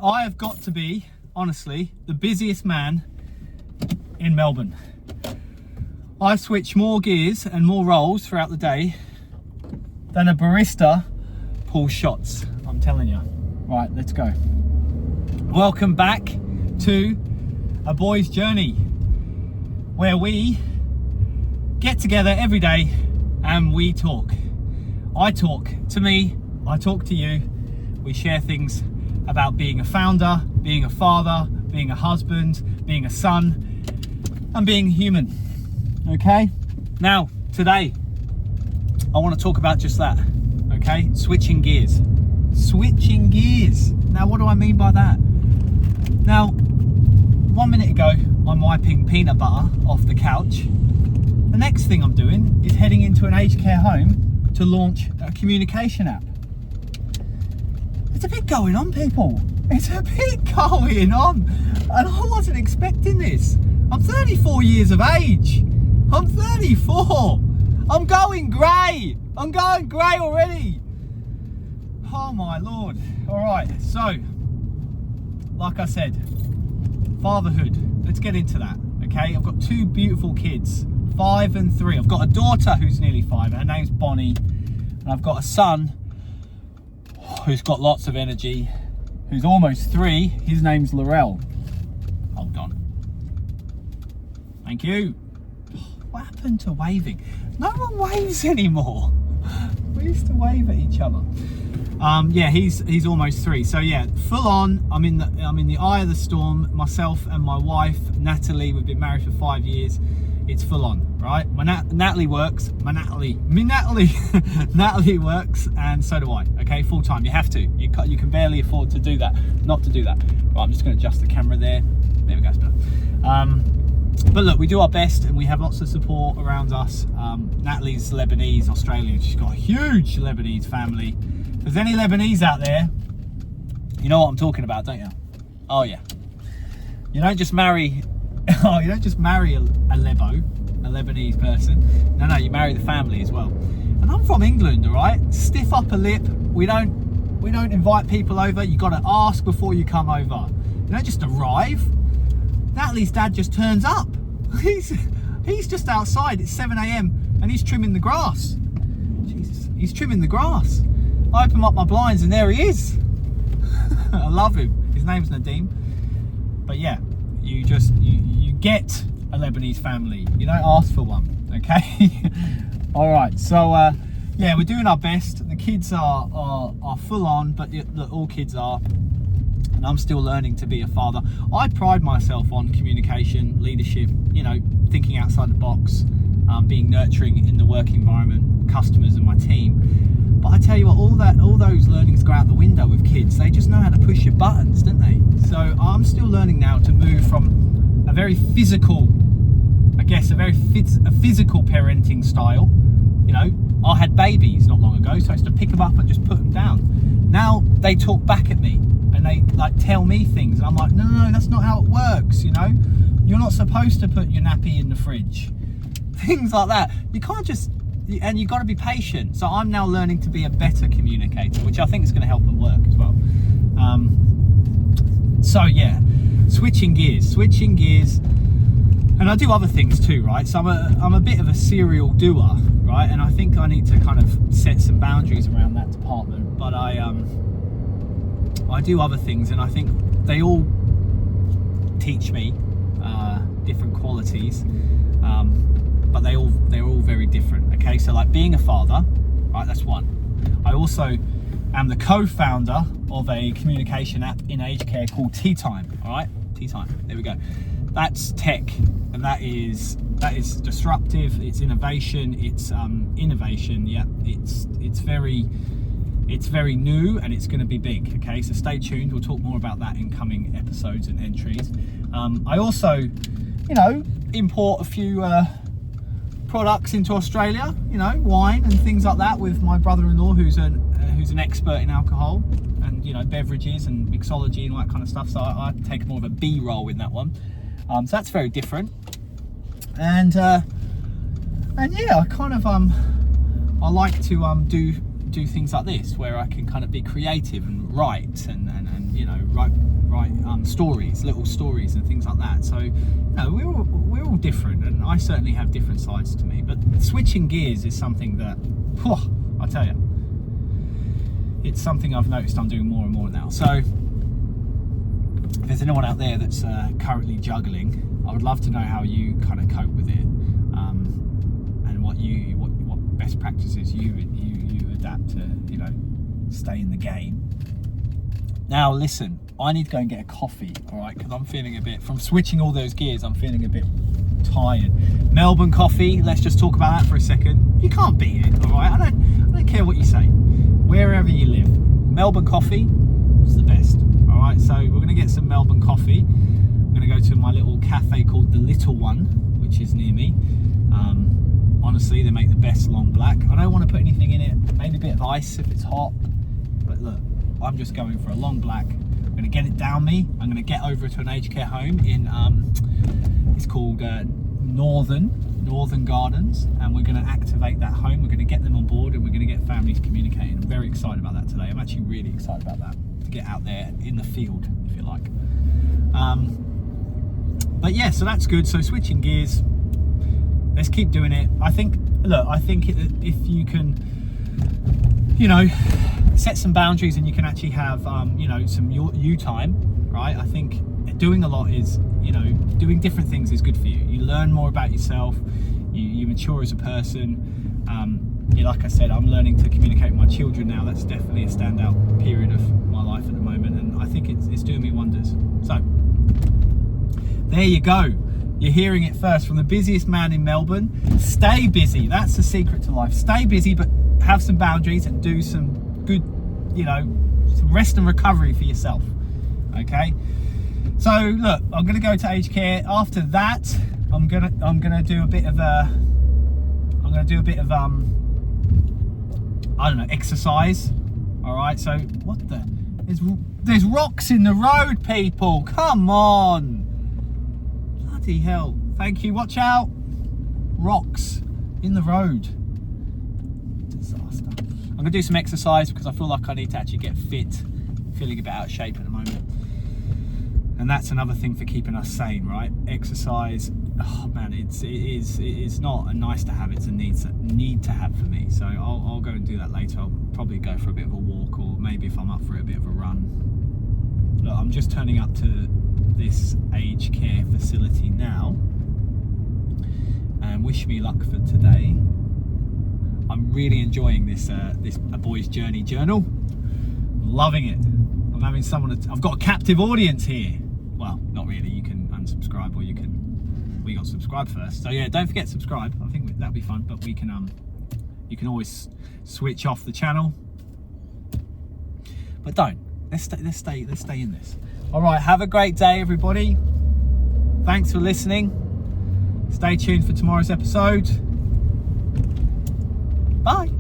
I have got to be, honestly, the busiest man in Melbourne. I switch more gears and more roles throughout the day than a barista pulls shots, I'm telling you. Right, let's go. Welcome back to A Boy's Journey, where we get together every day and we talk. I talk to me, I talk to you. We share things about being a founder, being a father, being a husband, being a son, and being human. Okay? Now, today, I want to talk about just that. Okay? Switching gears. Switching gears. Now, what do I mean by that? Now, 1 minute ago, I'm wiping peanut butter off the couch. The next thing I'm doing is heading into an aged care home to launch a communication app. It's a bit going on, people. It's a bit going on. And I wasn't expecting this. I'm 34 years of age. I'm 34. I'm going grey. I'm going grey already. Oh my Lord. All right, so, like I said, fatherhood. Let's get into that, okay? I've got two beautiful kids, 5 and 3. I've got a daughter who's nearly 5. Her name's Bonnie. And I've got a son who's got lots of energy, who's almost 3. His name's Laurel. Hold on. Thank you. What happened to waving? No one waves anymore. We used to wave at each other. Yeah, he's almost 3. So yeah, full on. I'm in the eye of the storm. Myself and my wife Natalie. We've been married for 5 years. It's full on, right? Natalie works. Natalie works, and so do I. Okay, full time. You have to. You can barely afford to do that. Not to do that. Right, I'm just going to adjust the camera there. There we go. It's better. But look, we do our best, and we have lots of support around us. Natalie's Lebanese, Australian. She's got a huge Lebanese family. If there's any Lebanese out there, you know what I'm talking about, don't you? Oh yeah. You don't just marry. Oh, you don't just marry a Lebanese person. No, you marry the family as well. And I'm from England, all right? Stiff upper lip. We don't invite people over. You got to ask before you come over. You don't just arrive. Natalie's dad just turns up. He's just outside. It's 7 a.m. and he's trimming the grass. Jesus, he's trimming the grass. I open up my blinds and there he is. I love him. His name's Nadeem. But yeah, you get a Lebanese family. You don't ask for one, okay? All right, so yeah, we're doing our best. The kids are full on, but look, all kids are. And I'm still learning to be a father. I pride myself on communication, leadership, you know, thinking outside the box, being nurturing in the work environment, customers and my team. But I tell you what, all those learnings go out the window with kids. They just know how to push your buttons, don't they? So I'm still learning now to move from a very physical, I guess, a physical parenting style. You know, I had babies not long ago, so I used to pick them up and just put them down. Now they talk back at me and they like tell me things. And I'm like, no, that's not how it works, you know? You're not supposed to put your nappy in the fridge. Things like that. You can't just, and you've got to be patient. So I'm now learning to be a better communicator, which I think is going to help at work as well. So yeah, switching gears. And I do other things too, right? So I'm a bit of a serial doer, right? And I think I need to kind of set some boundaries around that department. But I do other things, and I think they all teach me different qualities, but they're all very different. Okay, so like being a father, right? That's one. I also am the co-founder of a communication app in aged care called Tea Time. All right, Tea Time. There we go. That's tech, and that is disruptive. It's innovation. It's innovation. Yeah, it's very new, and it's going to be big. Okay, so stay tuned. We'll talk more about that in coming episodes and entries. I also, you know, import a few products into Australia. You know, wine and things like that with my brother-in-law, who's an expert in alcohol and, you know, beverages and mixology and all that kind of stuff. So I take more of a B role in that one. So that's very different. And yeah, I kind of I like to do things like this where I can kind of be creative and write and you know, write stories, little stories and things like that. So you know, we're all different, and I certainly have different sides to me, but switching gears is something that, I tell you, it's something I've noticed I'm doing more and more now. So if there's anyone out there that's currently juggling, I would love to know how you kind of cope with it, and what best practices you adapt to, you know, stay in the game. Now listen, I need to go and get a coffee, all right, because I'm feeling a bit, from switching all those gears, I'm feeling a bit tired. Melbourne coffee, let's just talk about that for a second. You can't beat it, all right? I don't care what you say, wherever you live. Melbourne coffee is the best, all right? So we're gonna get some Melbourne coffee. I'm gonna go to my little cafe called The Little One, which is near me. Honestly, they make the best long black. I don't want to put anything in it, maybe a bit of ice if it's hot, but look, I'm just going for a long black. I'm gonna get it down me. I'm gonna get over to an aged care home in, it's called Northern Gardens, and we're gonna activate that home. We're gonna get them on board, and we're gonna get families communicating. I'm very excited about that today. I'm actually really excited about that, to get out there in the field, if you like. But yeah, so that's good. So switching gears, let's keep doing it. I think if you can, you know, set some boundaries and you can actually have, you know, some you time, right? I think doing a lot is, you know, doing different things is good for you. You learn more about yourself, you mature as a person. Yeah, like I said, I'm learning to communicate with my children now. That's definitely a standout period of my life at the moment, and I think it's doing me wonders. So there you go. You're hearing it first from the busiest man in Melbourne. Stay busy. That's the secret to life. Stay busy, but have some boundaries and do some good, you know, some rest and recovery for yourself. Okay. So look, I'm gonna go to aged care. After that, I'm gonna do a bit of I don't know, exercise. All right. So what the? There's rocks in the road, people. Come on. Bloody hell. Thank you. Watch out. Rocks in the road. Disaster. I'm gonna do some exercise because I feel like I need to actually get fit. I'm feeling a bit out of shape at the moment. And that's another thing for keeping us sane, right? Exercise. Oh man, it is not a nice to have, it's a need to have for me. So I'll go and do that later. I'll probably go for a bit of a walk, or maybe if I'm up for it, a bit of a run. Look, I'm just turning up to this aged care facility now, and wish me luck for today. I'm really enjoying this A Boy's Journey journal. Loving it. I'm having I've got a captive audience here. Well, not really. You can unsubscribe, or you got to subscribe first. So yeah, don't forget to subscribe. I think that'd be fun. But you can always switch off the channel. But don't. Let's stay in this. All right. Have a great day, everybody. Thanks for listening. Stay tuned for tomorrow's episode. Bye.